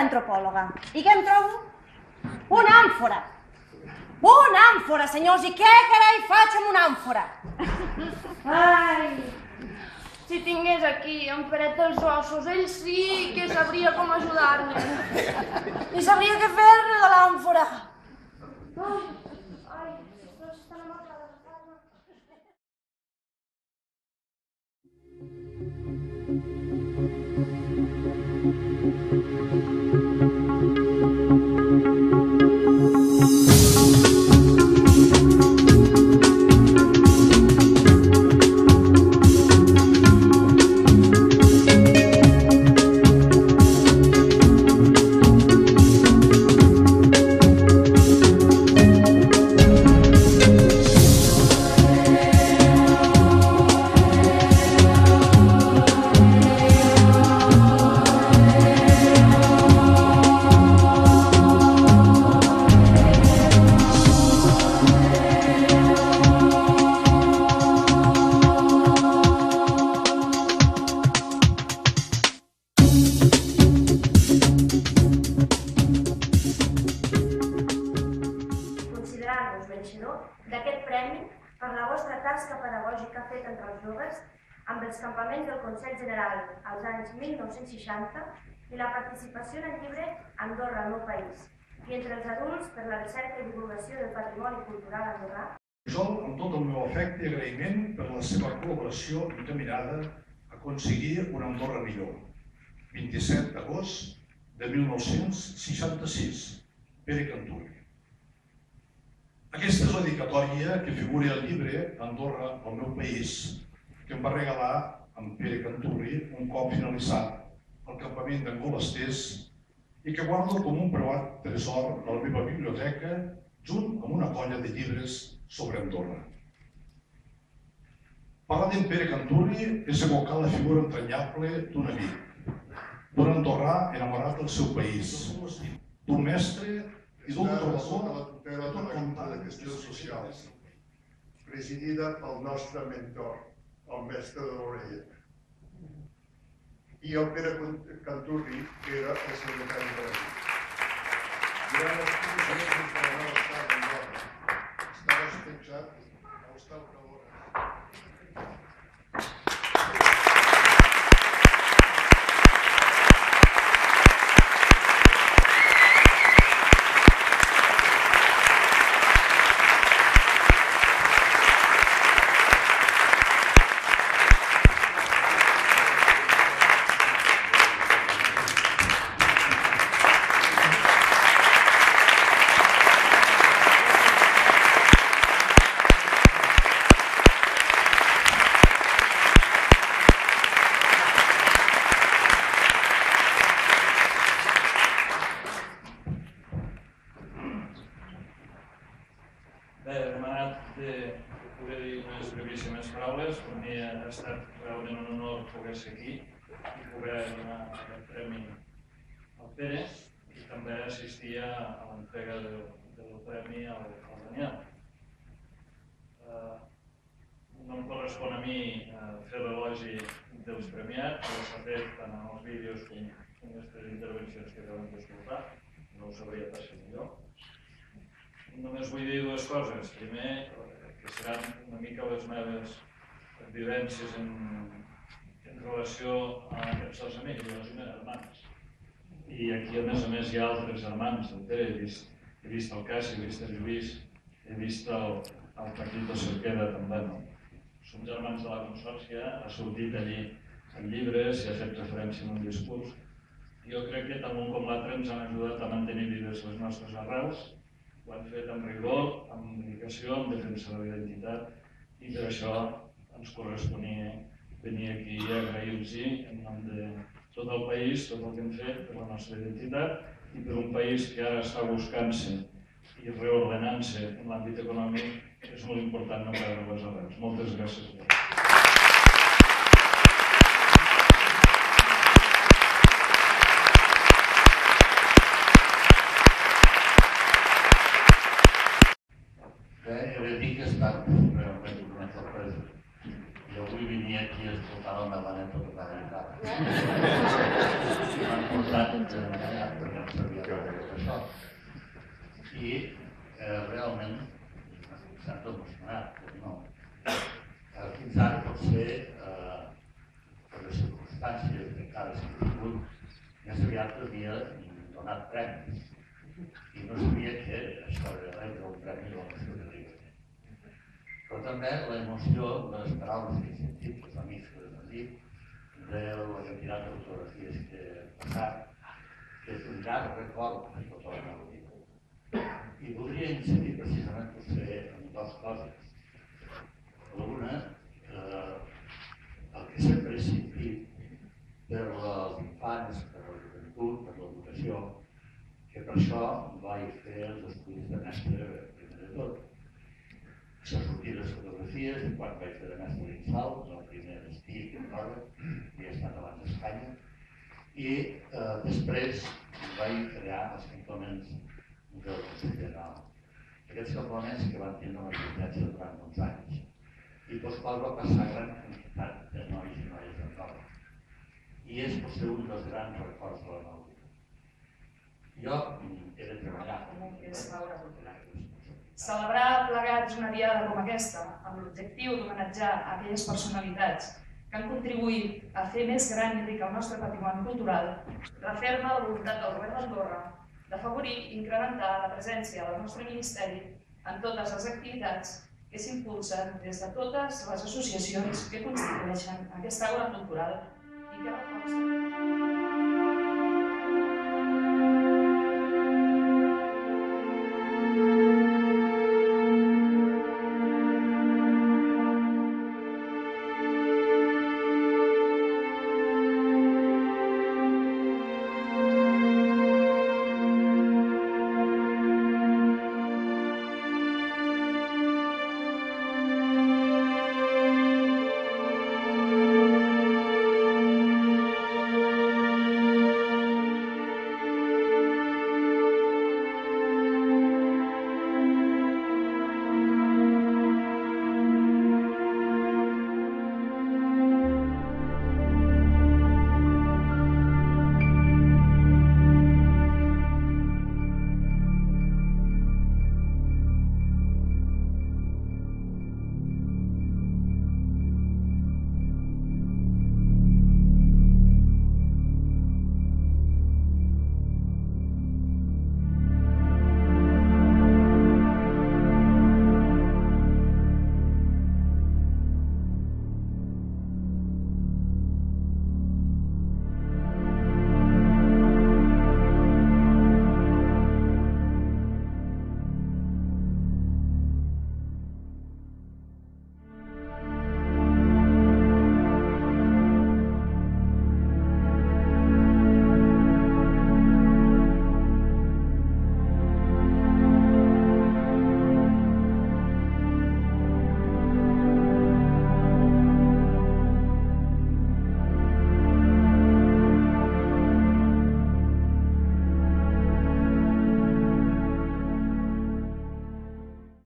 d'antropòloga. I què em trobo? Una àmfora. Una àmfora, senyors, i què carai faig amb una àmfora? Ai, si tingués aquí en Peret dels Ossos, ell sí que sabria com ajudar-me. I sabria què fer-ne de l'àmfora. Ai, estan amagades a casa. D'aquest premi per la vostra tasca pedagògica feta entre els joves amb els campaments del Consell General als anys 1960 i la participació en el llibre Andorra, el meu país, i entre els adults per la recerca i divulgació del patrimoni cultural andorrà. Jo, amb tot el meu afecte i agraïment per la seva col·laboració encaminada a aconseguir una Andorra millor. 27 d'agost de 1966, Pere Canturi. Aquesta és la dedicatòria que figura al llibre Andorra, el meu país, que em va regalar en Pere Canturi un cop finalitzat el campament d'Angolasters i que guardo com un preuat tresor a la meva biblioteca junt amb una colla de llibres sobre Andorra. Parlar d'en Pere Canturi és evocar la figura entranyable d'un amic, d'un andorrà enamorat del seu país, d'un mestre i d'un trobador de la tutela de la Junta de Qüestions Socials, presidida pel nostre mentor, el mestre de l'Orella. I el Pere Canturi, que era el secretari de la Junta. Durant els primers mesos de la nova estada d'Andorra, estava expulsat als talcadores. Bé, he demanat de poder dir unes brevíssimes paraules. Per mi ha estat realment un honor poder ser aquí i poder donar aquest premi al Pere i també assistir a l'entrega del premi al Daniel. No em correspon a mi fer l'elogi dels premiats, però s'ha fet tant en els vídeos com en aquestes intervencions que acabem d'escoltar. No ho sabria pas fer millor. Només vull dir dues coses. Primer, que seran una mica les meves vivències en relació a aquests dos amics, les meves germanes. I aquí, a més, hi ha altres germans del Pere. He vist el Cassi, he vist el Lluís, he vist el Paquito Cerqueda també. Som germans de la Consòrcia, ha sortit allí en llibres i ha fet referència en un discurs. Jo crec que tant un com l'altre ens han ajudat a mantenir vives les nostres arrels. Ho han fet amb rigor, amb dedicació, amb defensa de la identitat i per això ens corresponia venir aquí i agrair-los en nom de tot el país, tot el que hem fet per la nostra identitat i per un país que ara està buscant-se i reordenant-se en l'àmbit econòmic. És molt important no perdre les arrels. Moltes gràcies a tots. He de dir que ha estat realment una sorpresa. I avui vull venir aquí a escoltar la meva neta tocar la guitarra. M'han portat enganyat perquè no sabia res d'això. I realment em sento emocionat, no. Fins ara potser per les circumstàncies que encara s'han tingut, més aviat havia donat premis. I no sabia que això era un premi de l'emoció que diuen. Però també l'emoció de les paraules que he sentit, els amics que les han dit, de la quantitat d'autografies que he passat, que és un llarg record de tota la meva vida. I voldria incidir precisament potser en dues coses. L'una, el que sempre he sentit per als infants, per la joventut, per l'educació, que per això vaig fer els estudis de mestre primer de tot. Això sortia les fotografies de quan vaig fer de mestre a l'Insal, el primer destí que recordo, havia estat abans d'Espanya, i després vaig crear els campaments del Consell General. Aquests campaments que van tindre una existència durant uns anys, i pels quals va passar gran quantitat de nois i noies d'Andorra. I és potser un dels grans records de la meva vida. Jo he de treballar. Celebrar plegats una diada com aquesta, amb l'objectiu d'homenatjar aquelles personalitats que han contribuït a fer més gran i ric el nostre patrimoni cultural, referma la voluntat del Govern d'Andorra d'afavorir i incrementar la presència del nostre Ministeri en totes les activitats que s'impulsen des de totes les associacions que constitueixen aquesta aula cultural i que reforcen